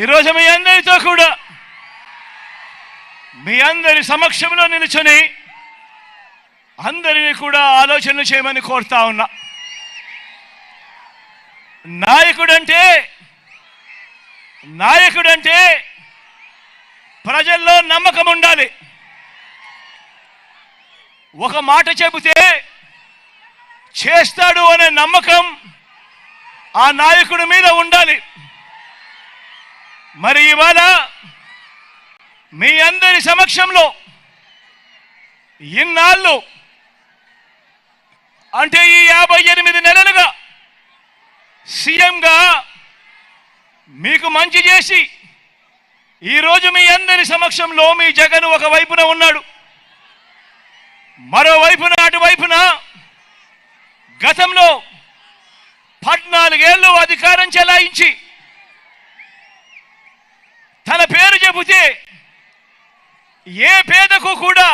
ఈరోజు మీ అందరితో కూడా మీ అందరి సమక్షంలో నిలుచుని అందరినీ కూడా ఆలోచన చేయమని కోరుతా ఉన్నా. నాయకుడంటే ప్రజల్లో నమ్మకం ఉండాలి. ఒక మాట చెబితే చేస్తాడు అనే నమ్మకం ఆ నాయకుడి మీద ఉండాలి. మరి ఇవాళ మీ అందరి సమక్షంలో ఇన్నాళ్ళు అంటే ఈ 58 నెలలుగా సీఎంగా మీకు మంచి చేసి ఈరోజు మీ అందరి సమక్షంలో మీ జగన్ ఒకవైపున ఉన్నాడు, మరోవైపున అటువైపున గతంలో 14 ఏళ్ళు అధికారం చెలాయించి తన పేరు చెబితే ఏ పేదకు కూడా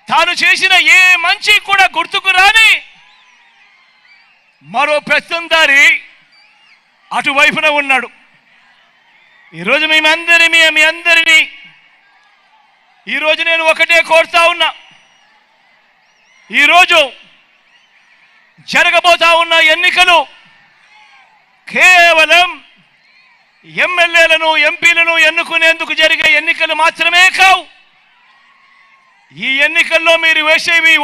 తాను చేసిన ఏ మంచి కూడా గుర్తుకు రాని మరో పెత్తందారి అటువైపున ఉన్నాడు. ఈరోజు మీ అందరినీ ఈరోజు నేను ఒకటే కోరుతా ఉన్నా. ఈరోజు జరగబోతా ఉన్న ఎన్నికలు కేవలం ఎమ్మెల్యేలను ఎంపీలను ఎన్నుకునేందుకు జరిగే ఎన్నికలు మాత్రమే కావు. ఈ ఎన్నికల్లో మీరు వేసే మీ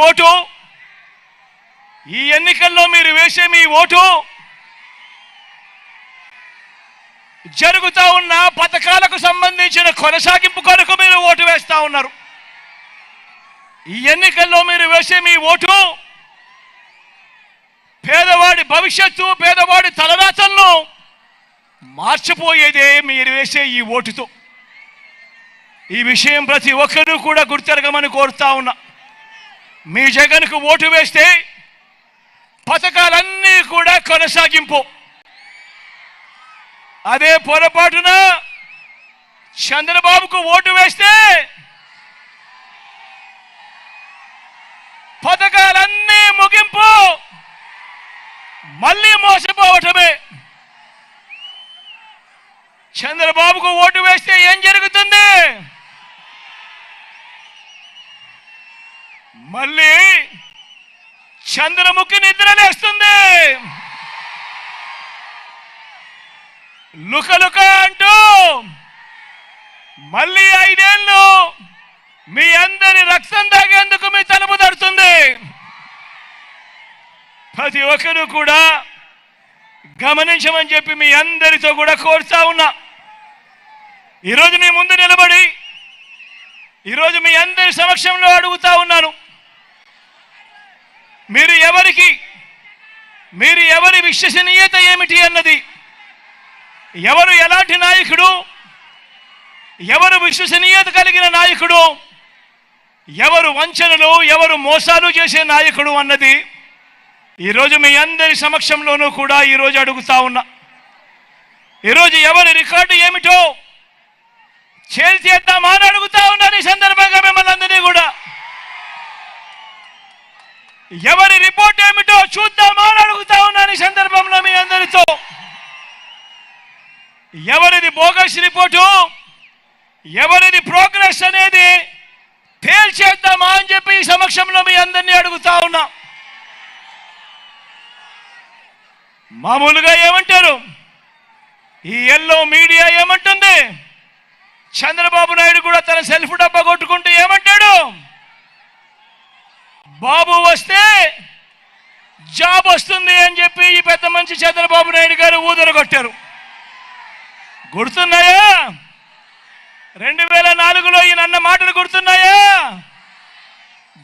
ఓటు జరుగుతా ఉన్న పథకాలకు సంబంధించిన కొనసాగింపు కొరకు మీరు ఓటు వేస్తా ఉన్నారు. ఈ ఎన్నికల్లో మీరు వేసే మీ ఓటు పేదవాడి భవిష్యత్తు, పేదవాడి తలరాతలను మార్చిపోయేదే మీరు వేసే ఈ ఓటుతో. ఈ విషయం ప్రతి ఒక్కరూ కూడా గుర్తెరగమని కోరుతా ఉన్నా. మీ జగన్కు ఓటు వేస్తే పథకాలన్నీ కూడా కొనసాగింపు. అదే పొరపాటున చంద్రబాబుకు ఓటు వేస్తే పథకాలన్నీ ముగింపు, మళ్ళీ మోసపోవటమే. చంద్రబాబుకు ఓటు వేస్తే ఏం జరుగుతుంది? మళ్ళీ చంద్రముఖి నిద్రలేస్తుంది. లుకలుక అంటూ మళ్ళీ 5 ఏళ్ళు మీ అందరి రక్తం తాగేందుకు మీ తలుపు తడుతుంది. ప్రతి ఒక్కరూ కూడా గమనించమని చెప్పి మీ అందరితో కూడా కోరుతా ఉన్నా. ఈరోజు మీ ముందు నిలబడి ఈరోజు మీ అందరి సమక్షంలో అడుగుతా ఉన్నాను. మీరు ఎవరి విశ్వసనీయత ఏమిటి అన్నది, ఎవరు ఎలాంటి నాయకుడు, ఎవరు విశ్వసనీయత కలిగిన నాయకుడు, ఎవరు వంచనలు, ఎవరు మోసాలు చేసే నాయకుడు అన్నది ఈరోజు మీ అందరి సమక్షంలోనూ కూడా ఈరోజు అడుగుతా ఉన్నా. ఈరోజు ఎవరి రికార్డు ఏమిటో చేద్దామా అని అడుగుతా ఉన్నాను. ఈ సందర్భంగా మిమ్మల్ని అందరినీ కూడా ఎవరి రిపోర్ట్ ఏమిటో చూద్దామా అని అడుగుతా ఉన్నాను. ఈ సందర్భంలో మీ అందరితో ఎవరిది బోగస్ రిపోర్టు, ఎవరిది ప్రోగ్రెస్ అనేది తేల్చేద్దామా అని చెప్పి ఈ సమక్షంలో మీ అందరినీ అడుగుతా ఉన్నా. మామూలుగా ఏమంటారు, ఈ ఎల్లో మీడియా ఏమంటుంది, చంద్రబాబు నాయుడు కూడా తన సెల్ఫ్ డబ్బా కొట్టుకుంటూ ఏమంటాడు, బాబు వస్తే జాబ్ వస్తుంది అని చెప్పి ఈ పెద్ద మంచి చంద్రబాబు నాయుడు గారు ఊదరగొట్టారు. గుర్తున్నాయా? 2004లో ఈయన అన్న మాటలు గుర్తున్నాయా?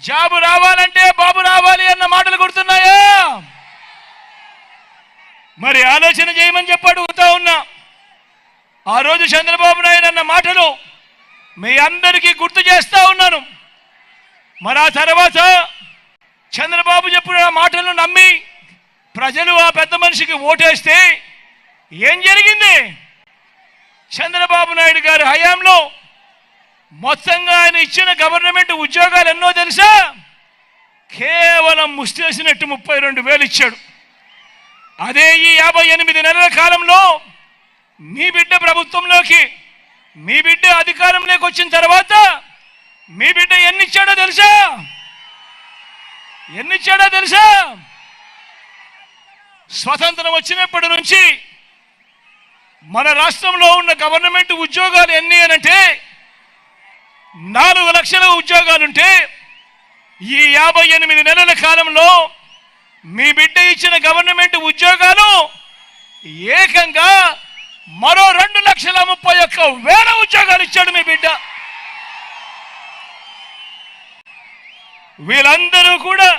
జాబు రావాలంటే బాబు రావాలి అన్న మాటలు గుర్తున్నాయా? మరి ఆలోచన చేయమని చెప్పి అడుగుతా ఉన్నా. ఆ రోజు చంద్రబాబు నాయుడు అన్న మాటలు మీ అందరికీ గుర్తు చేస్తా ఉన్నాను. మరి ఆ తర్వాత చంద్రబాబు చెప్పిన మాటలను నమ్మి ప్రజలు ఆ పెద్ద మనిషికి ఓటేస్తే ఏం జరిగింది? చంద్రబాబు నాయుడు గారి హయాంలో మొత్తంగా ఆయన ఇచ్చిన గవర్నమెంట్ ఉద్యోగాలు ఎన్నో తెలుసా? కేవలం ముస్తేసినట్టు 32,000 ఇచ్చాడు. అదే ఈ 58 నెలల కాలంలో మీ బిడ్డ ప్రభుత్వంలోకి, మీ బిడ్డ అధికారంలోకి వచ్చిన తర్వాత మీ బిడ్డ ఎన్నిచ్చాడో తెలుసా? ఎన్నిచ్చాడో తెలుసా? స్వతంత్రం వచ్చినప్పటి నుంచి మన రాష్ట్రంలో ఉన్న గవర్నమెంట్ ఉద్యోగాలు ఎన్ని అనంటే 4 లక్షల ఉద్యోగాలుంటే ఈ 58 నెలల కాలంలో మీ బిడ్డ ఇచ్చిన గవర్నమెంట్ ఉద్యోగాలు ఏకంగా మరో 2,31,000 ఉద్యోగాలు ఇచ్చాడు మీ బిడ్డ. వీళ్ళందరూ కూడా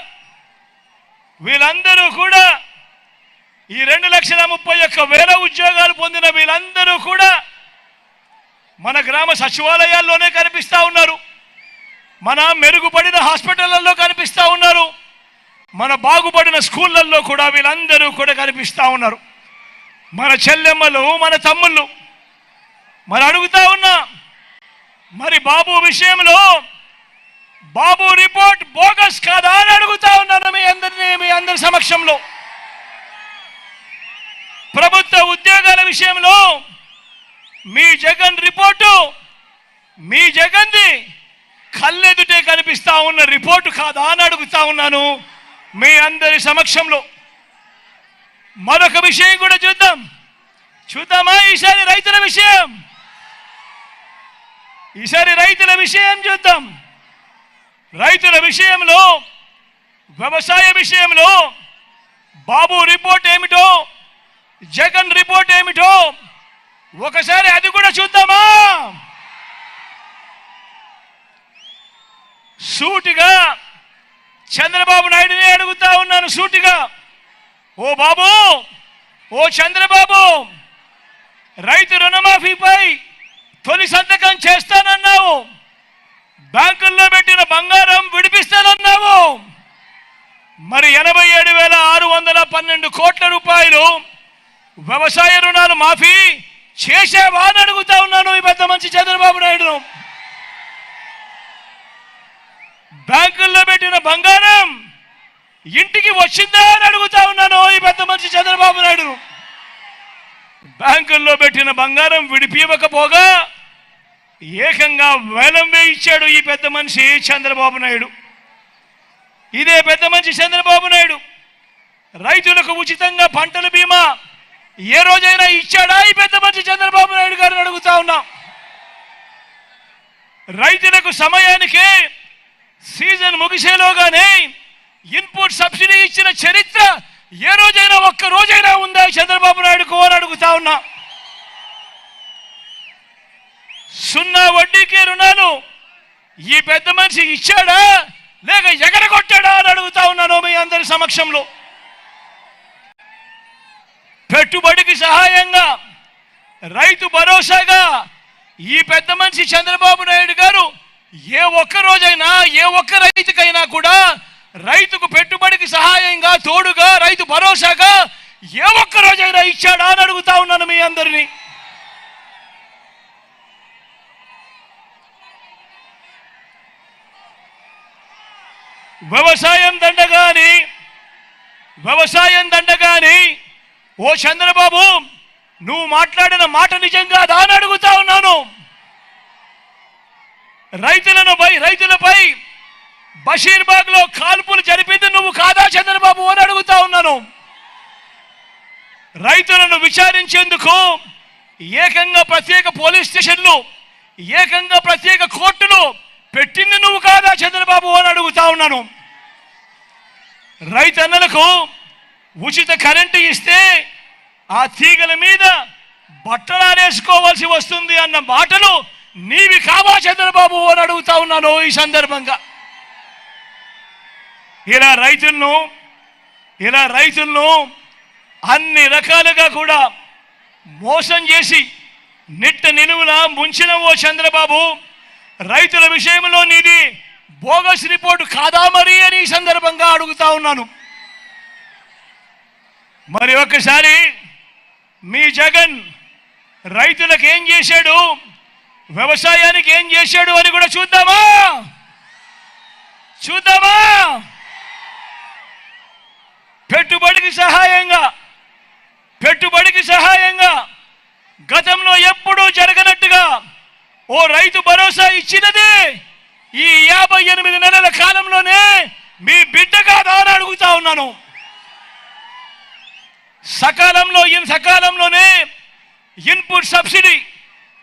ఈ 2,31,000 ఉద్యోగాలు పొందిన వీళ్ళందరూ కూడా మన గ్రామ సచివాలయాల్లోనే కనిపిస్తా ఉన్నారు, మన మెరుగుపడిన హాస్పిటళ్లలో కనిపిస్తా ఉన్నారు, మన బాగుపడిన స్కూళ్ళల్లో కూడా వీళ్ళందరూ కూడా కనిపిస్తా ఉన్నారు. మన చెల్లెమ్మలు, మన తమ్ముళ్ళు. మరి అడుగుతా ఉన్నా, మరి బాబు విషయంలో బాబు రిపోర్ట్ బోగస్ కాదా అని అడుగుతా ఉన్నాను మీ అందరి సమక్షంలో. ప్రభుత్వ ఉద్యోగాల విషయంలో మీ జగన్ రిపోర్టు, మీ జగన్ది కళ్ళెదుటే కనిపిస్తా ఉన్న రిపోర్టు కాదా అని అడుగుతా ఉన్నాను మీ అందరి సమక్షంలో. మరొక విషయం కూడా చూద్దామా? ఈసారి రైతుల విషయం చూద్దాం. రైతుల విషయంలో, వ్యవసాయ విషయంలో బాబు రిపోర్ట్ ఏమిటో, జగన్ రిపోర్ట్ ఏమిటో ఒకసారి అది కూడా చూద్దామా? సూటిగా చంద్రబాబు నాయుడుని అడుగుతా ఉన్నాను, సూటిగా. ఓ బాబు, ఓ చంద్రబాబు, రైతు రుణమాఫీపై తొలి సంతకం చేస్తానన్నావు, బ్యాంకుల్లో పెట్టిన బంగారం విడిపిస్తానన్నావు. మరి 87,612 కోట్ల రూపాయలు వ్యవసాయ రుణాలు మాఫీ చేసేవా అని అడుగుతా ఉన్నాను ఈ పెద్ద మంచి చంద్రబాబు నాయుడును. బ్యాంకుల్లో పెట్టిన బంగారం ఇంటికి వచ్చిందా అని అడుగుతా ఉన్నాను ఈ పెద్ద మంచి చంద్రబాబు నాయుడును. బ్యాంకుల్లో పెట్టిన బంగారం విడిపివ్వకపోగా ఏకంగా వేలం వేయించాడు ఈ పెద్ద మనిషి చంద్రబాబు నాయుడు. ఇదే పెద్ద మనిషి చంద్రబాబు నాయుడు రైతులకు ఉచితంగా పంటల బీమా ఏ రోజైనా ఇచ్చాడా ఈ పెద్ద మనిషి చంద్రబాబు నాయుడు గారిని అడుగుతా ఉన్నాం. రైతులకు సమయానికే సీజన్ ముగిసేలోగానే ఇన్పుట్ సబ్సిడీ ఇచ్చిన చరిత్ర ఏ రోజైనా ఒక్క రోజైనా ఉందా చంద్రబాబు నాయుడుకు అని అడుగుతా ఉన్నా. 0 వడ్డీకి రుణాలు ఈ పెద్ద మనిషి ఇచ్చాడా లేక ఎగరగొట్టాడా అని అడుగుతా ఉన్నాను మీ అందరి సమక్షంలో. పెట్టుబడికి సహాయంగా, రైతు భరోసాగా ఈ పెద్ద మనిషి చంద్రబాబు నాయుడు గారు ఏ ఒక్క రోజైనా, ఏ ఒక్క రైతుకైనా కూడా రైతుకు పెట్టుబడికి సహాయంగా, తోడుగా, రైతు భరోసాగా ఏ ఒక్క రోజైనా ఇచ్చాడా అని అడుగుతా ఉన్నాను మీ అందరినీ. వ్యవసాయం దండగాని ఓ చంద్రబాబు, నువ్వు మాట్లాడిన మాట నిజంగా దాని అడుగుతా ఉన్నాను. రైతులపై బషీర్బాగ్ లో కాల్పులు జరిపింది నువ్వు కాదా చంద్రబాబు అని అడుగుతా ఉన్నాను. రైతులను విచారించేందుకు ఏకంగా ప్రత్యేక పోలీస్ స్టేషన్లు, ఏకంగా ప్రత్యేక కోర్టులు పెట్టింది నువ్వు కాదా చంద్రబాబు అని అడుగుతా ఉన్నాను. రైతన్నలకు ఉచిత కరెంటు ఇస్తే ఆ తీగల మీద బట్టలారేసుకోవాల్సి వస్తుంది అన్న మాటలు నీవి కావా చంద్రబాబు అని అడుగుతా ఉన్నాను ఈ సందర్భంగా. ఇలా రైతులను అన్ని రకాలుగా కూడా మోసం చేసి నిట్ట నిలువులా ముంచిన ఓ చంద్రబాబు, రైతుల విషయంలో నీది బోగస్ రిపోర్టు కాదా మరి అని ఈ సందర్భంగా అడుగుతా ఉన్నాను. మరి ఒక్కసారి మీ జగన్ రైతులకు ఏం చేశాడు, వ్యవసాయానికి ఏం చేశాడు అని కూడా చూద్దామా? పెట్టుబడికి సహాయంగా గతంలో ఎప్పుడూ జరగనట్టుగా ఓ రైతు భరోసా ఇచ్చినది ఈ 58 నెలల కాలంలోనే మీ బిడ్డ కాదా అని అడుగుతా ఉన్నాను. సకాలంలోనే ఇన్పుట్ సబ్సిడీ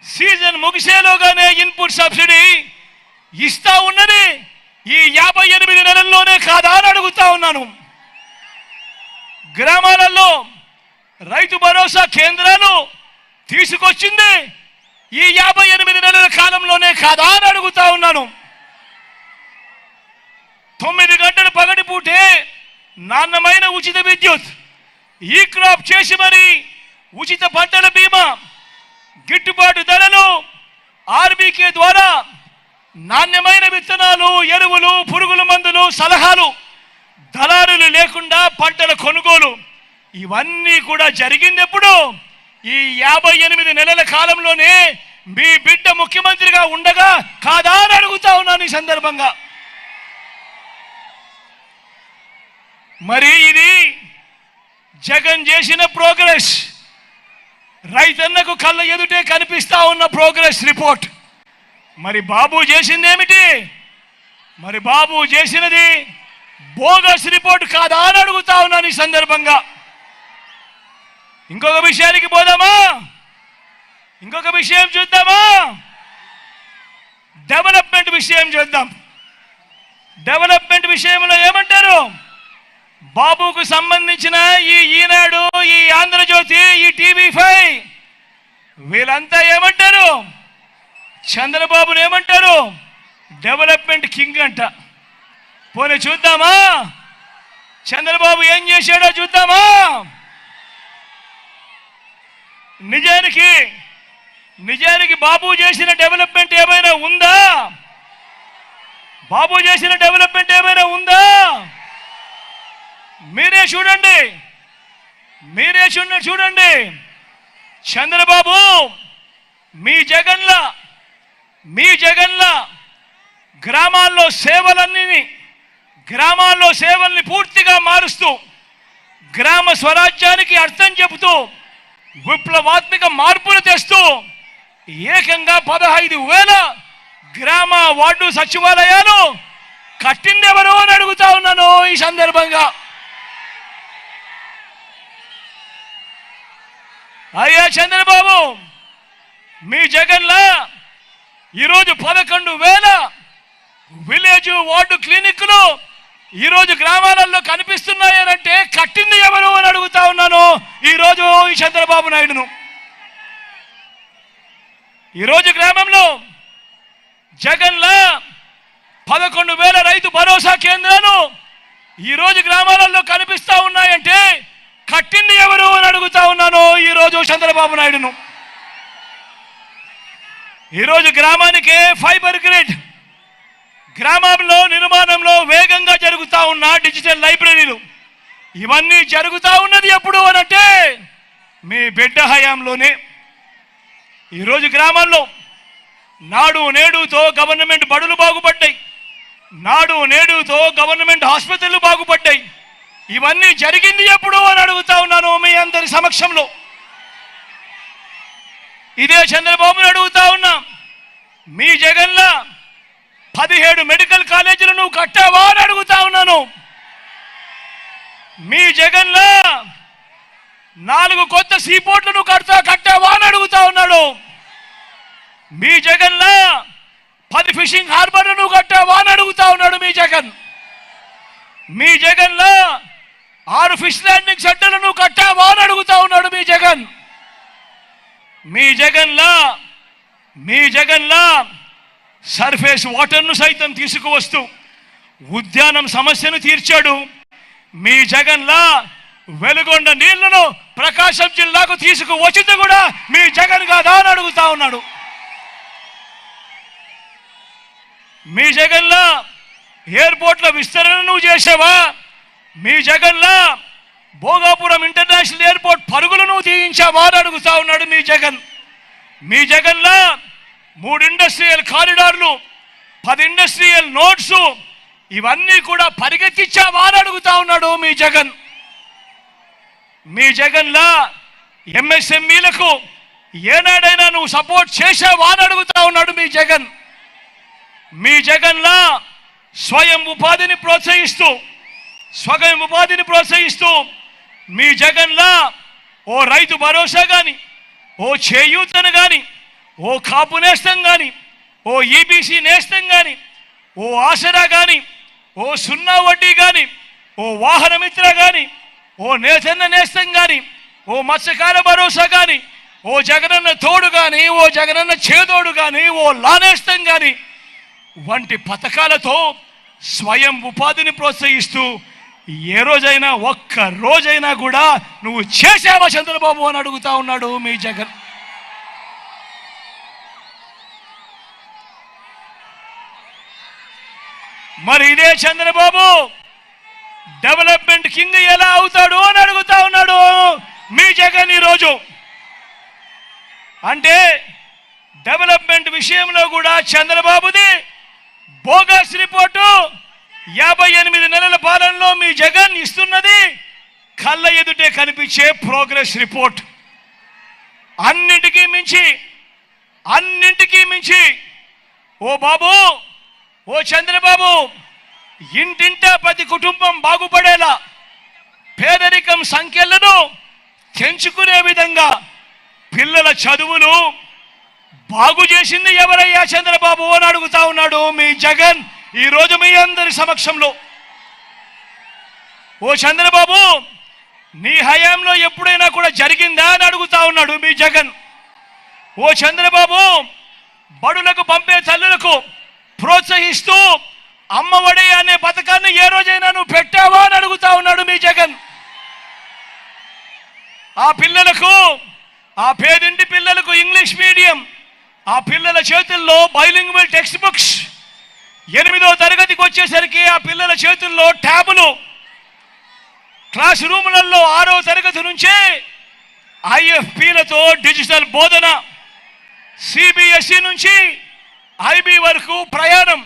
సీజన్ ముగిసేలోగానే ఇన్పుట్ సబ్సిడీ ఇస్తా ఉన్నది ఈ 58 నెలల్లోనే కాదా అని అడుగుతా ఉన్నాను. గ్రామాలలో రైతు భరోసా కేంద్రాలు తీసుకొచ్చింది ఈ 58 నెలల కాలంలోనే కాదా అని అడుగుతా ఉన్నాను. 9 గంటల పగటిపూటే నాణ్యమైన ఉచిత విద్యుత్, ఈ క్రాప్ చేసి మరి ఉచిత పంటల బీమా, గిట్టుబాటు ధరలు, ఆర్బీకే ద్వారా నాణ్యమైన విత్తనాలు, ఎరువులు, పురుగుల మందులు, సలహాలు, దళారులు లేకుండా పంటల కొనుగోలు, ఇవన్నీ కూడా జరిగింది ఎప్పుడు? ఈ 58 నెలల కాలంలోనే మీ బిడ్డ ముఖ్యమంత్రిగా ఉండగా కాదా అని అడుగుతా ఉన్నాను ఈ సందర్భంగా. మరి ఇది జగన్ చేసిన ప్రోగ్రెస్, రైతన్నకు కళ్ళ ఎదుటే కనిపిస్తా ఉన్న ప్రోగ్రెస్ రిపోర్ట్. మరి బాబు చేసిందేమిటి? మరి బాబు చేసినది బోగస్ రిపోర్ట్ కాదా అని అడుగుతా ఉన్నాను ఈ సందర్భంగా. ఇంకొక విషయానికి పోదామా? ఇంకొక విషయం చూద్దామా? డెవలప్మెంట్ విషయం చూద్దాం. డెవలప్మెంట్ విషయంలో ఏమంటారు? బాబుకు సంబంధించిన ఈ ఈనాడు, ఈ ఆంధ్రజ్యోతి, ఈ టీవీ5 వీళ్ళంతా ఏమంటారు? చంద్రబాబును ఏమంటారు? డెవలప్మెంట్ కింగ్ అంట. పోనీ చూద్దామా చంద్రబాబు ఏం చేశాడో చూద్దామా? నిజానికి బాబు చేసిన డెవలప్మెంట్ ఏమైనా ఉందా? బాబు చేసిన డెవలప్మెంట్ ఏమైనా ఉందా? మీరే చూడండి. చంద్రబాబు మీ జగన్ల గ్రామాల్లో సేవల్ని పూర్తిగా మారుస్తూ, గ్రామ స్వరాజ్యానికి అర్థం చెబుతూ, విప్లవాత్మక మార్పులు తెస్తూ ఏకంగా 15,000 గ్రామ వార్డు సచివాలయాలు కట్టిందెవరో అని అడుగుతా ఉన్నాను ఈ సందర్భంగా. అయ్యా చంద్రబాబు, మీ జగన్లా ఈరోజు 11,000 విలేజ్ వార్డు క్లినిక్లు ఈరోజు గ్రామాలలో కనిపిస్తున్నాయనంటే కట్టింది ఎవరు అని అడుగుతా ఉన్నాను ఈరోజు ఈ చంద్రబాబు నాయుడును. ఈరోజు గ్రామంలో జగన్లా 11,000 రైతు భరోసా కేంద్రాలు ఈరోజు గ్రామాలలో కనిపిస్తా ఉన్నాయంటే కట్టింది ఎవరు అని అడుగుతా ఉన్నాను ఈరోజు చంద్రబాబు నాయుడును. ఈరోజు గ్రామానికి ఫైబర్ గ్రిడ్, గ్రామంలో నిర్మాణంలో వేగంగా జరుగుతా ఉన్న డిజిటల్ లైబ్రరీలు, ఇవన్నీ జరుగుతా ఉన్నది ఎప్పుడు అనంటే మీ బిడ్డ హయాంలోనే. ఈరోజు గ్రామాల్లో నాడు నేడుతో గవర్నమెంట్ బడులు బాగుపడ్డాయి, నాడు నేడుతో గవర్నమెంట్ ఆసుపత్రులు బాగుపడ్డాయి. ఇవన్నీ జరిగింది ఎప్పుడు అని అడుగుతా ఉన్నాను మీ అందరి సమక్షంలో. ఇదే చంద్రబాబును అడుగుతా ఉన్నా, మీ జగన్లా 17 మెడికల్ కాలేజీలు నువ్వు కట్టావా అని అడుగుతా ఉన్నాను. మీ జగన్లా 4 కొత్త సీపోర్ట్లు నువ్వు కట్టావా అని అడుగుతా ఉన్నాడు. మీ జగన్లా 10 ఫిషింగ్ హార్బర్లు నువ్వు కట్టావా అని అడుగుతా ఉన్నాడు మీ జగన్. మీ జగన్లా 6 ఫిష్ ల్యాండింగ్ సెంటర్లు నువ్వు కట్టావా అని అడుగుతా ఉన్నాడు మీ జగన్. మీ జగన్లా సర్ఫేస్ వాటర్ను సైతం తీసుకువస్తూ ఉద్యానం సమస్యను తీర్చాడు. మీ జగన్లా వెలుగొండ నీళ్లను ప్రకాశం జిల్లాకు తీసుకువచ్చింది కూడా మీ జగన్ కాదా అని అడుగుతా ఉన్నాడు. మీ జగన్లా ఎయిర్పోర్ట్ల విస్తరణ నువ్వు చేసావా? మీ జగన్లా భోగాపురం ఇంటర్నేషనల్ ఎయిర్పోర్ట్ పరుగులు నువ్వు తీయించావా అని అడుగుతా ఉన్నాడు మీ జగన్. మీ జగన్లా 3 ఇండస్ట్రియల్ కారిడార్లు, 10 ఇండస్ట్రియల్ నోట్స్, ఇవన్నీ కూడా పరిగెత్తించావా అని అడుగుతా ఉన్నాడు మీ జగన్. మీ జగన్లా ఎంఎస్ఎంఈలకు ఏనాడైనా నువ్వు సపోర్ట్ చేసావా అని అడుగుతా ఉన్నాడు మీ జగన్. మీ జగన్లా స్వయం ఉపాధిని ప్రోత్సహిస్తూ మీ జగన్లా ఓ రైతు భరోసా కానీ, ఓ చేయూతను కానీ, ఓ కాపు నేస్తం కానీ, ఓ ఈబీసీ నేస్తం కానీ, ఓ ఆసరా కానీ, ఓ సున్నా వడ్డీ కానీ, ఓ వాహన మిత్ర కానీ, ఓ నేతన్న నేస్తం కానీ, ఓ మత్స్యకార భరోసా కానీ, ఓ జగనన్న తోడు కానీ, ఓ జగనన్న చేదోడు కానీ, ఓ లానేస్తం కానీ వంటి పథకాలతో స్వయం ఉపాధిని ప్రోత్సహిస్తూ ఏ రోజైనా ఒక్క రోజైనా కూడా నువ్వు చేసావా చంద్రబాబు అని అడుగుతా ఉన్నాడు మీ జగన్. మరి ఇదే చంద్రబాబు డెవలప్మెంట్ కింగ్ ఎలా అవుతాడు అని అడుగుతా ఉన్నాడు మీ జగన్ ఈరోజు. అంటే డెవలప్మెంట్ విషయంలో కూడా చంద్రబాబుది బోగస్ రిపోర్టు. 58 నెలల పాలనలో మీ జగన్ ఇస్తున్నది కళ్ళ ఎదుటే కనిపించే ప్రోగ్రెస్ రిపోర్ట్. అన్నింటికీ మించి ఓ బాబు, ఓ చంద్రబాబు, ఇంటింటా ప్రతి కుటుంబం బాగుపడేలా పేదరికం సంఖ్యలను తెంచుకునే విధంగా పిల్లల చదువులు బాగు చేసింది ఎవరయ్యా చంద్రబాబు అని అడుగుతా ఉన్నాడు మీ జగన్ ఈరోజు మీ అందరి సమక్షంలో. ఓ చంద్రబాబు, నీ హయాంలో ఎప్పుడైనా కూడా జరిగిందా అని అడుగుతా ఉన్నాడు మీ జగన్. ఓ చంద్రబాబు, బడులకు పంపే తల్లులకు ప్రోత్సహిస్తూ అమ్మఒడి అనే పథకాన్ని ఏ రోజైనా నువ్వు పెట్టావా అని అడుగుతా ఉన్నాడు మీ జగన్. ఆ పిల్లలకు, ఆ పేదింటి పిల్లలకు ఇంగ్లీష్ మీడియం, ఆ పిల్లల చేతుల్లో బైలింగ్వల్ టెక్స్ట్ బుక్స్, 8వ తరగతికి వచ్చేసరికి ఆ పిల్లల చేతుల్లో ట్యాబులు, క్లాస్ రూములలో 6వ తరగతి నుంచే ఐఎఫ్పీలతో డిజిటల్ బోధన, సిబిఎస్ఈ నుంచి ఐబీ వరకు ప్రయాణం,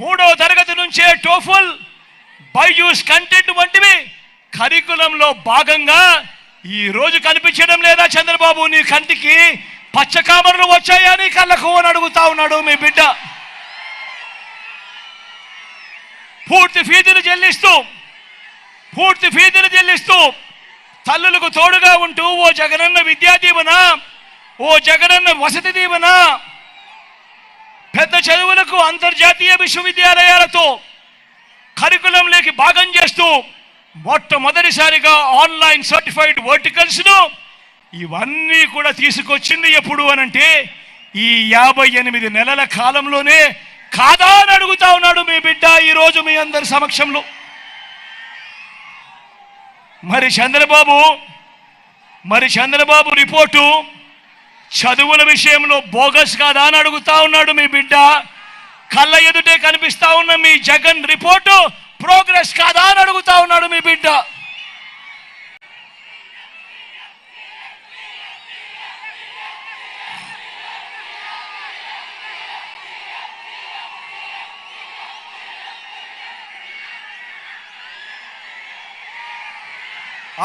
3వ తరగతి నుంచే టోఫుల్, బైజూస్ కంటెంట్ వంటివి కరికులంలో భాగంగా ఈ రోజు కనిపించడం లేదా చంద్రబాబు? నీ కంటికి పచ్చకామరలు వచ్చాయా నీ కళ్ళకు అని అడుగుతా ఉన్నాడు మీ బిడ్డ. పూర్తి ఫీజులు చెల్లిస్తూ తల్లులకు తోడుగా ఉంటూ ఓ జగనన్న విద్యా దీవెన, ఓ జగనన్న వసతి దీవెన, పెద్ద చదువులకు అంతర్జాతీయ విశ్వవిద్యాలయాలతో కరికులంలోకి భాగం చేస్తూ మొట్టమొదటిసారిగా ఆన్లైన్ సర్టిఫైడ్ వర్టికల్స్ను ఇవన్నీ కూడా తీసుకొచ్చింది ఎప్పుడు అనంటే ఈ 58 నెలల కాలంలోనే కాదా అని అడుగుతా ఉన్నాడు మీ బిడ్డ ఈరోజు మీ అందరి సమక్షంలో. మరి చంద్రబాబు రిపోర్టు చదువుల విషయంలో బోగస్ కాదా అని అడుగుతా ఉన్నాడు మీ బిడ్డ. కళ్ళ ఎదుటే కనిపిస్తా ఉన్న మీ జగన్ రిపోర్టు ప్రోగ్రెస్ కాదా అని అడుగుతా ఉన్నాడు మీ బిడ్డ.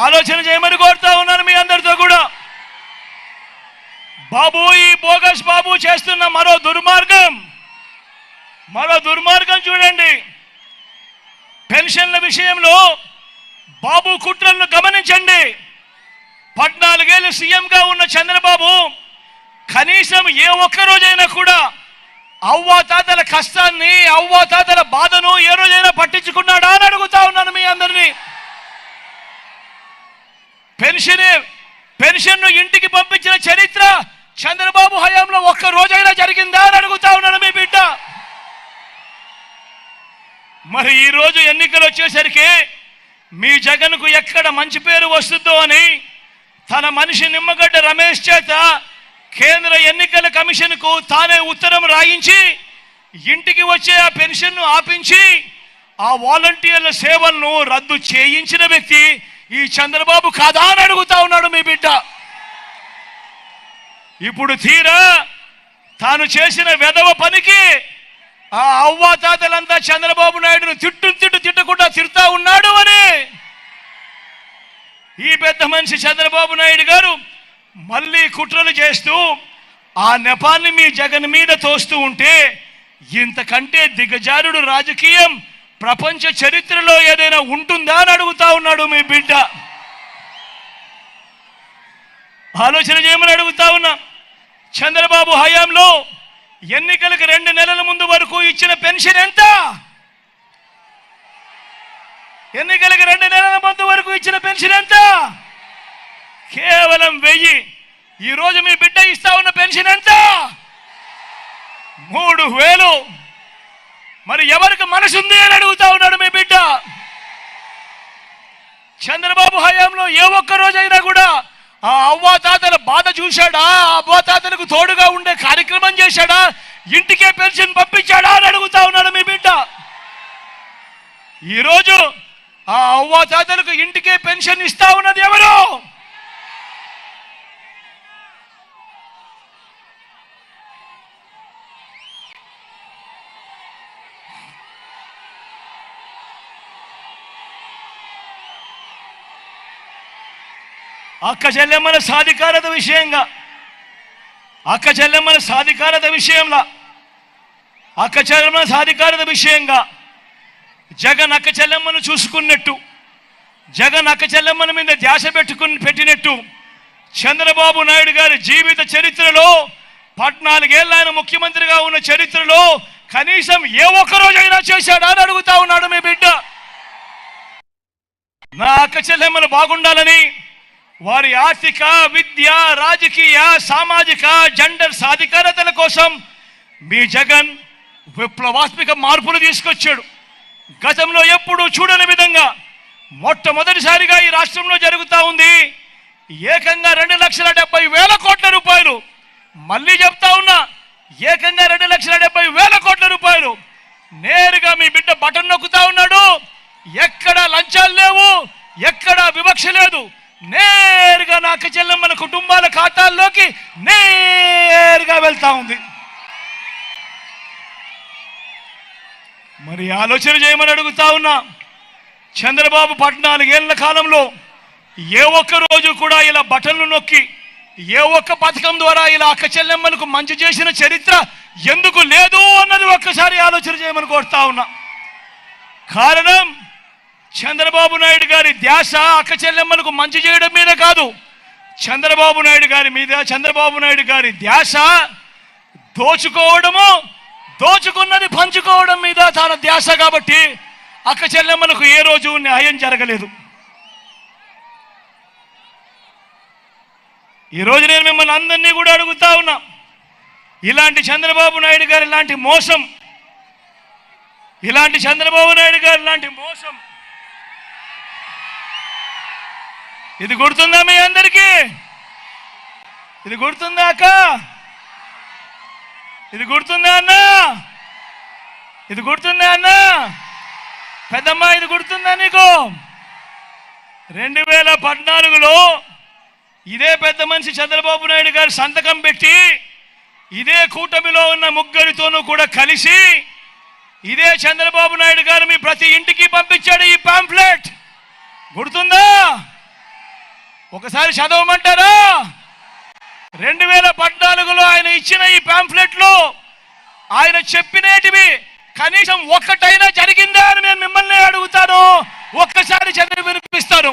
ఆలోచన చేయమని కోరుతా ఉన్నాను మీ అందరితో కూడా. బాబు, ఈ బోగస్ బాబు చేస్తున్న మరో దుర్మార్గం చూడండి. పెన్షన్ల విషయంలో బాబు కుట్రలను గమనించండి. 14 ఏళ్ళు సీఎంగా ఉన్న చంద్రబాబు కనీసం ఏ ఒక్క రోజైనా కూడా అవ్వాతాతల కష్టాన్ని, అవ్వాతాతల బాధను ఏ రోజైనా పట్టించుకున్నాడా అని అడుగుతా ఉన్నాను మీ అందరినీ. పెన్షన్ను ఇంటికి పంపించిన చరిత్ర చంద్రబాబు హయాంలో ఒక్క రోజైనా జరిగిందా అని అడుగుతా ఉన్నాను మీ బిడ్డ. మరి ఈరోజు ఎన్నికలు వచ్చేసరికి మీ జగన్కు ఎక్కడ మంచి పేరు వస్తుందో అని తన మనిషి నిమ్మగడ్డ రమేష్ చేత కేంద్ర ఎన్నికల కమిషన్కు తానే ఉత్తరం రాయించి ఇంటికి వచ్చే ఆ పెన్షన్ను ఆపించి ఆ వాలంటీర్ల సేవలను రద్దు చేయించిన వ్యక్తి ఈ చంద్రబాబు కాదా అని అడుగుతా ఉన్నాడు మీ బిడ్డ. ఇప్పుడు తీరా తాను చేసిన వెధవ పనికి ఆ అవ్వాతాతలంతా చంద్రబాబు నాయుడును తిట్టకుండా తిడతా ఉన్నాడు అని ఈ పెద్ద మనిషి చంద్రబాబు నాయుడు గారు మళ్ళీ కుట్రలు చేస్తూ ఆ నెపాన్ని మీ జగన్ మీద తోస్తూ ఉంటే ఇంతకంటే దిగజారుడు రాజకీయం ప్రపంచ చరిత్రలో ఏదైనా ఉంటుందా అని అడుగుతా ఉన్నాడు మీ బిడ్డ. ఆలోచన చేయమని అడుగుతా ఉన్నా. చంద్రబాబు హయాంలో ఎన్నికలకు 2 నెలల ముందు వరకు ఇచ్చిన పెన్షన్ ఎంత? ఎన్నికలకు 2 నెలల ముందు వరకు ఇచ్చిన పెన్షన్ ఎంత? కేవలం 1000. ఈరోజు మీ బిడ్డ ఇస్తా ఉన్న పెన్షన్ ఎంత? 3000. మరి ఎవరికి మనసుంది అని అడుగుతా ఉన్నాడు మీ బిడ్డ. చంద్రబాబు హయాంలో ఏ ఒక్క రోజైనా కూడా ఆ అవ్వాతాతల బాధ చూశాడా? ఆ అవ్వాతాతలకు తోడుగా ఉండే కార్యక్రమం చేశాడా? ఇంటికే పెన్షన్ పంపించాడా అని అడుగుతా ఉన్నాడు మీ బిడ్డ. ఈరోజు ఆ అవ్వాతాతలకు ఇంటికే పెన్షన్ ఇస్తా ఉన్నది ఎవరు? అక్క చెల్లెమ్మల సాధికారత విషయంగా అక్క చెల్లెమ్మల సాధికారత విషయంగా జగన్ అక్క చెల్లెమ్మను చూసుకున్నట్టు, జగన్ అక్క చెల్లెమ్మల మీద ధ్యాస పెట్టినట్టు చంద్రబాబు నాయుడు గారి జీవిత చరిత్రలో 14 ఏళ్ళు ఆయన ముఖ్యమంత్రిగా ఉన్న చరిత్రలో కనీసం ఏ ఒక్క రోజైనా చేశాడా అని అడుగుతా ఉన్నాడు మీ బిడ్డ. నా అక్క చెల్లెమ్మలు బాగుండాలని, వారి ఆర్థిక, విద్య, రాజకీయ, సామాజిక, జెండర్ సాధికారతల కోసం మీ జగన్ విప్లవాత్మక మార్పులు తీసుకొచ్చాడు. గతంలో ఎప్పుడూ చూడని విధంగా మొట్టమొదటిసారిగా ఈ రాష్ట్రంలో జరుగుతూ ఉంది. ఏకంగా 2,70,000 కోట్ల రూపాయలు. మళ్ళీ చెప్తా ఉన్నా, ఏకంగా 2,70,000 కోట్ల రూపాయలు నేరుగా మీ బిడ్డ బటన్ నొక్కుతా ఉన్నాడు. ఎక్కడా లంచాలు లేవు, ఎక్కడా వివక్ష లేదు. నేరుగా నా అక్క చెల్లెమ్మల కుటుంబాల ఖాతాల్లోకి నేరుగా వెళ్తా ఉంది. మరి ఆలోచన చేయమని అడుగుతా ఉన్నా. చంద్రబాబు 14 ఏళ్ల కాలంలో ఏ ఒక్క రోజు కూడా ఇలా బటన్లు నొక్కి ఏ ఒక్క పథకం ద్వారా ఇలా అక్క చెల్లెమ్మలకు మంచి చేసిన చరిత్ర ఎందుకు లేదు అన్నది ఒక్కసారి ఆలోచన చేయమని కోరుతా ఉన్నా. కారణం, చంద్రబాబు నాయుడు గారి ధ్యాస అక్క చెల్లెమ్మలకు మంచి చేయడం మీద కాదు. చంద్రబాబు నాయుడు గారి ధ్యాస దోచుకోవడము, దోచుకున్నది పంచుకోవడం మీద తన ధ్యాస. కాబట్టి అక్క చెల్లెమ్మలకు ఏ రోజు న్యాయం జరగలేదు. ఈరోజు నేను మిమ్మల్ని అందరినీ కూడా అడుగుతా ఉన్నా, ఇలాంటి చంద్రబాబు నాయుడు గారు ఇలాంటి మోసం ఇది గుర్తుందా మీ అందరికీ? ఇది గుర్తుందా అక్క? ఇది గుర్తుందా అన్న? ఇది గుర్తుందా అన్న? పెద్దమ్మ, ఇది గుర్తుందా నీకు? 2014లో ఇదే పెద్ద మనిషి చంద్రబాబు నాయుడు గారు సంతకం పెట్టి ఇదే కూటమిలో ఉన్న ముగ్గురితోనూ కూడా కలిసి ఇదే చంద్రబాబు నాయుడు గారు మీ ప్రతి ఇంటికి పంపించాడు ఈ పాంఫ్లెట్. గుర్తుందా? ఒకసారి చదవమంటారా? 2014లో ఆయన ఇచ్చిన ఈ పాంఫ్లెట్లో ఆయన చెప్పినేటివి కనీసం ఒక్కటైనా జరిగిందా అని నేను మిమ్మల్ని అడుగుతాను. ఒక్కసారి చదివి వినిపిస్తాను.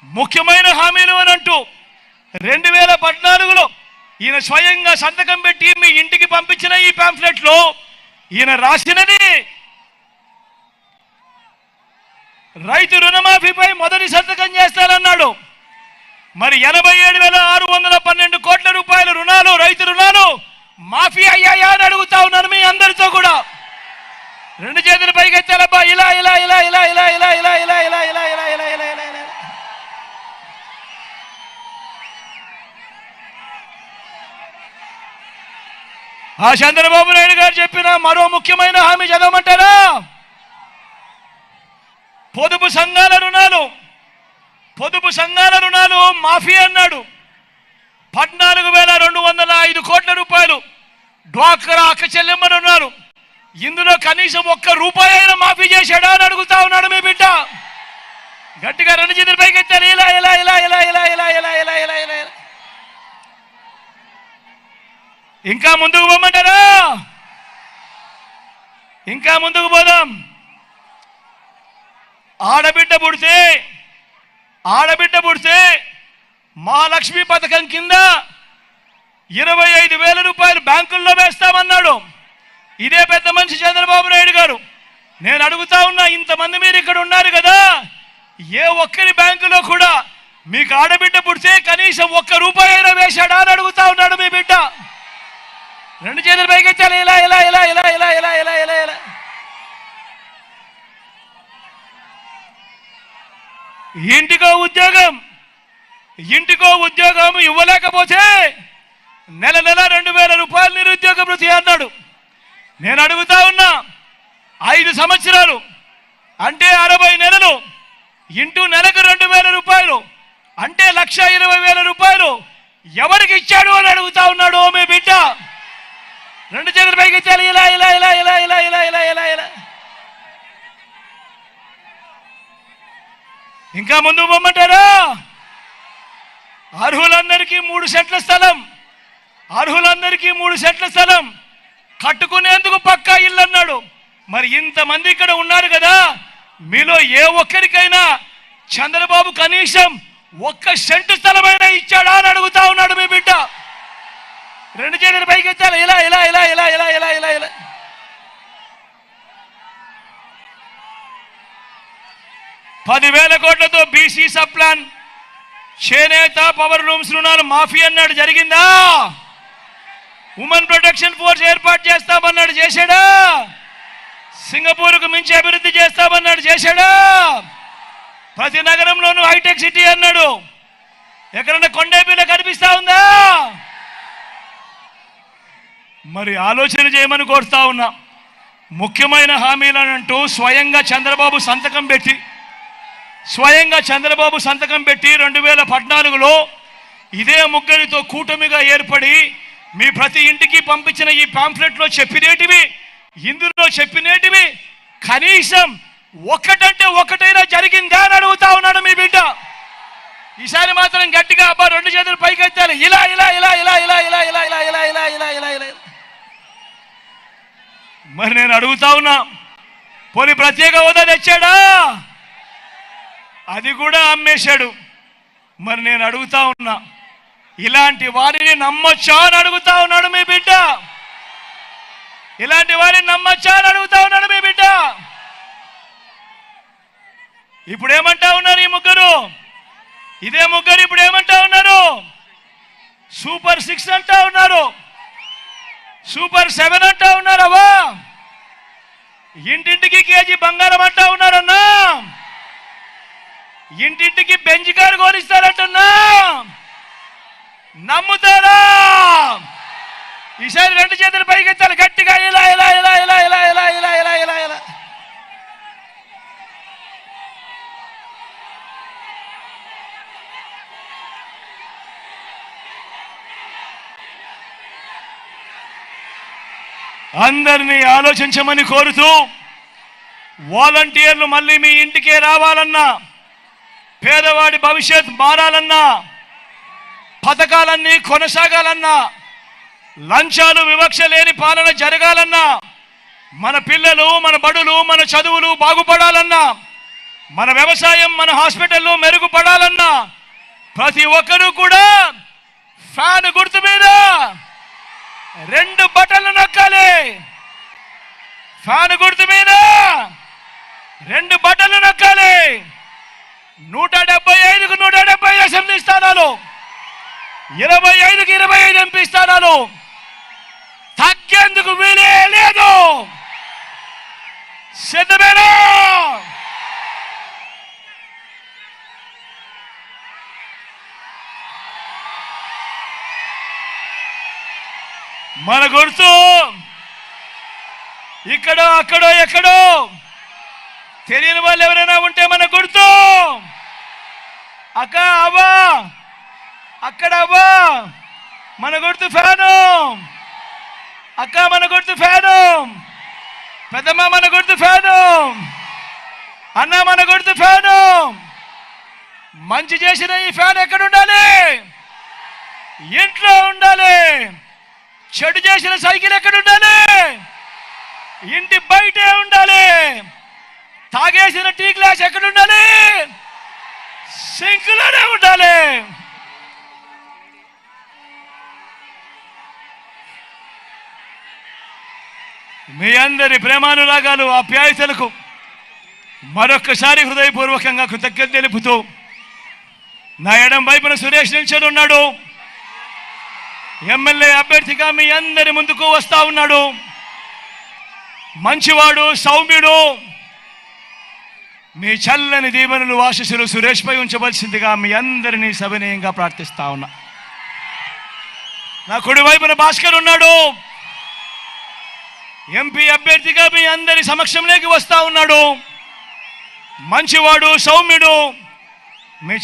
ముఖ్యమైన హామీలు అని అంటూ 2014లో ఈయన స్వయంగా సంతకం పెట్టి మీ ఇంటికి పంపించిన ఈ పాంఫ్లెట్లో ఈయన రాసినది రైతు రుణమాఫీపై మొదటి సంతకం చేస్తానన్నాడు. మరి 87,612 కోట్ల రూపాయల రుణాలు, రైతు రుణాలు మాఫీ అయ్యాయా అని అడుగుతా ఉన్నాను మీ అందరితో కూడా. 2 చేతులు పైకెత్తాలబ్బా. ఇలా ఇలా ఇలా ఇలా ఇలా ఇలా ఇలా ఇలా ఇలా ఇలా ఇలా ఇలా ఇలా ఇలా ఇలా ఆ చంద్రబాబు నాయుడు గారు చెప్పిన మరో ముఖ్యమైన హామీ చదవమంటారా? పొదుపు సంఘాల రుణాలు మాఫీ అన్నాడు. 14,205 కోట్ల రూపాయలు డ్వాక్రా అక్క చెల్లెమ్మలు ఉన్నారు. ఇందులో కనీసం ఒక్క రూపాయి అయినా మాఫీ చేశాడా అని అడుగుతా ఉన్నాడు మీ బిడ్డ. గట్టిగా రెండు చేతులు పైకి ఎత్తారు. ఇలా ఇలా ఇలా ఇలా ఇలా ఇలా ఇలా ఇలా ఇలా ఇలా ఇలా. ఇంకా ముందుకు పోమంటారా? ఇంకా ముందుకు పోదాం. ఆడబిడ్డ పుడితే మహాలక్ష్మి పథకం కింద 25,000 రూపాయలు బ్యాంకుల్లో వేస్తామన్నాడు. ఇదే పెద్ద మనిషి చంద్రబాబు నాయుడు గారు. నేను అడుగుతా ఉన్నా, ఇంతమంది మీరు ఇక్కడ ఉన్నారు కదా, ఏ ఒక్కరి బ్యాంకులో కూడా మీకు ఆడబిడ్డ పుడితే కనీసం 1 రూపాయి అయినా వేశాడా అని అడుగుతా ఉన్నాడు మీ బిడ్డ. రెండు చేతులు పైకెత్తాలి. ఇలా ఇలా ఇలా ఇలా ఇలా ఇలా ఇలా ఇలా ఇలా. ఇంటికో ఉద్యోగం ఇవ్వలేకపోతే నెల 2,000 రూపాయలు నిరుద్యోగ భృతి అన్నాడు. నేను అడుగుతా ఉన్నా, 5 సంవత్సరాలు అంటే 60 నెలలు ఇంటూ నెలకు 2,000 రూపాయలు అంటే 1,20,000 రూపాయలు ఎవరికి ఇచ్చాడు అని అడుగుతా ఉన్నాడు మీ బిడ్డ. రెండు చేతులు పైకి ఇచ్చాలి. ఇలా ఇలా ఇలా ఇలా ఇలా ఇలా ఇలా ఇలా ఇలా. ఇంకా ముందు పొమ్మంటారా? అర్హులందరికీ 3 సెంట్ల స్థలం కట్టుకునేందుకు పక్కా ఇల్లు అన్నాడు. మరి ఇంతమంది ఇక్కడ ఉన్నారు కదా, మీలో ఏ ఒక్కరికైనా చంద్రబాబు కనీసం 1 సెంటు స్థలమైనా ఇచ్చాడా అని అడుగుతా ఉన్నాడు మీ బిడ్డ. రెండు చేతులు పైకి ఎత్తాలి. ఇలా ఇలా ఇలా ఇలా ఇలా ఇలా ఇలా ఇలా. 10,000 కోట్లతో బీసీ సబ్ ప్లాన్, చేనేత, పవర్ లూమ్స్ రుణాలు మాఫీ అన్నాడు. జరిగిందా? ఉమెన్ ప్రొటెక్షన్ ఫోర్స్ ఏర్పాటు చేస్తామన్నాడు. చేశాడా? సింగపూర్కు మించి అభివృద్ధి చేస్తామన్నాడు. చేశాడా? ప్రతి నగరంలోనూ హైటెక్ సిటీ అన్నాడు. ఎక్కడన్నా కొండేపీలో కనిపిస్తా ఉందా? మరి ఆలోచన చేయమని కోరుతా ఉన్నా. ముఖ్యమైన హామీలనంటూ స్వయంగా చంద్రబాబు సంతకం పెట్టి 2014లో ఇదే ముగ్గురితో కూటమిగా ఏర్పడి మీ ప్రతి ఇంటికి పంపించిన ఈ పాంఫ్లెట్లో ఇందులో చెప్పినేటివి కనీసం ఒక్కటంటే ఒక్కటైనా జరిగిందా అని అడుగుతా ఉన్నాడు మీ బిడ్డ. ఈసారి మాత్రం గట్టిగా అబ్బా రెండు చేతులు పైకెత్తాలి. ఇలా ఇలా ఇలా ఇలా ఇలా ఇలా ఇలా ఇలా ఇలా ఇలా ఇలా ఇలా ఇలా. మరి నేను అడుగుతా ఉన్నా, పోనీ ప్రత్యేక హోదా తెచ్చాడా? అది కూడా అమ్మేశాడు. మరి నేను అడుగుతా ఉన్నా, ఇలాంటి వారిని నమ్మొచ్చా అని అడుగుతా ఉన్నాడు మీ బిడ్డ. ఇలాంటి వారిని నమ్మొచ్చా అని అడుగుతా ఉన్నాడు మీ బిడ్డ. ఇప్పుడు ఏమంటా ఉన్నారు ఈ ముగ్గురు? ఇదే ముగ్గురు ఇప్పుడు ఏమంటా ఉన్నారు? సూపర్ 6 అంటా ఉన్నారు, సూపర్ 7 అంటా ఉన్నారవ్వా. ఇంటింటికి కేజీ బంగారం అంటా ఉన్నారన్నా. ఇంటింటికి బెంజ్ కారు కోరిస్తారంటున్నా. నమ్ముతారా? ఈసారి రెండు చేతులు పైకెత్తాలి గట్టిగా. ఇలా ఇలా ఇలా ఇలా ఇలా ఇలా ఇలా ఇలా ఇలా ఇలా. అందరినీ ఆలోచించమని కోరుతూ, వాలంటీర్లు మళ్ళీ మీ ఇంటికే రావాలన్నా, పేదవాడి భవిష్యత్ మారాలన్నా, పథకాలన్నీ కొనసాగాలన్నా, లంచాలు వివక్ష లేని పాలన జరగాలన్నా, మన పిల్లలు, మన బడులు, మన చదువులు బాగుపడాలన్నా, మన వ్యవసాయం, మన హాస్పిటల్లో మెరుగుపడాలన్నా ప్రతి ఒక్కరూ కూడా ఫ్యాన్ గుర్తు మీద 2 బటన్లు నొక్కాలి. ఫ్యాన్ గుర్తు మీద 2 బటన్లు నొక్కాలి. 175కు 175 అసెంబ్లీ స్థానాలు, 25కి 25 ఎంపీ స్థానాలు తగ్గేందుకు వీలే లేదు. సిద్ధమేనా? మన గుర్తు ఇక్కడో అక్కడో ఎక్కడో తెలియని వాళ్ళు ఎవరైనా ఉంటే మన గుర్తు అక్క అవ్వా, అక్కడ అవ్వా మన గుర్తు ఫ్యాను, అక్క మన గుర్తు ఫ్యాను, పెద్దమ్మ మన గుర్తు ఫ్యాను, అన్న మన గుర్తు ఫ్యాను, మంచి చేసిన ఈ ఫ్యాన్ ఎక్కడ ఉండాలి? ఇంట్లో ఉండాలి. చెడు చేసిన సైకిల్ ఎక్కడ ఉండాలి? ఇంటి బయటే ఉండాలి. తాగేసిన టీ గ్లాస్ ఎక్కడ ఉండాలి? సింకులోనే ఉండాలి. మీ అందరి ప్రేమానురాగాలు, ఆప్యాయతలకు మరొక్కసారి హృదయపూర్వకంగా కృతజ్ఞత తెలుపుతూ, నా ఎడం వైపున సురేష్ నిల్చొని ఉన్నాడు. ఎమ్మెల్యే అభ్యర్థిగా మీ అందరి ముందుకు వస్తా ఉన్నాడు. మంచివాడు, సౌమ్యుడు. మీ చల్లని దీవెనలు, ఆశీస్సులు సురేష్ పై ఉంచవలసిందిగా మీ అందరినీ సవినయంగా ప్రార్థిస్తా ఉన్నా. నా కుడి వైపున భాస్కర్ ఉన్నాడు. ఎంపీ అభ్యర్థిగా మీ అందరి సమక్షంలోకి వస్తా ఉన్నాడు. మంచివాడు, సౌమ్యుడు. మీ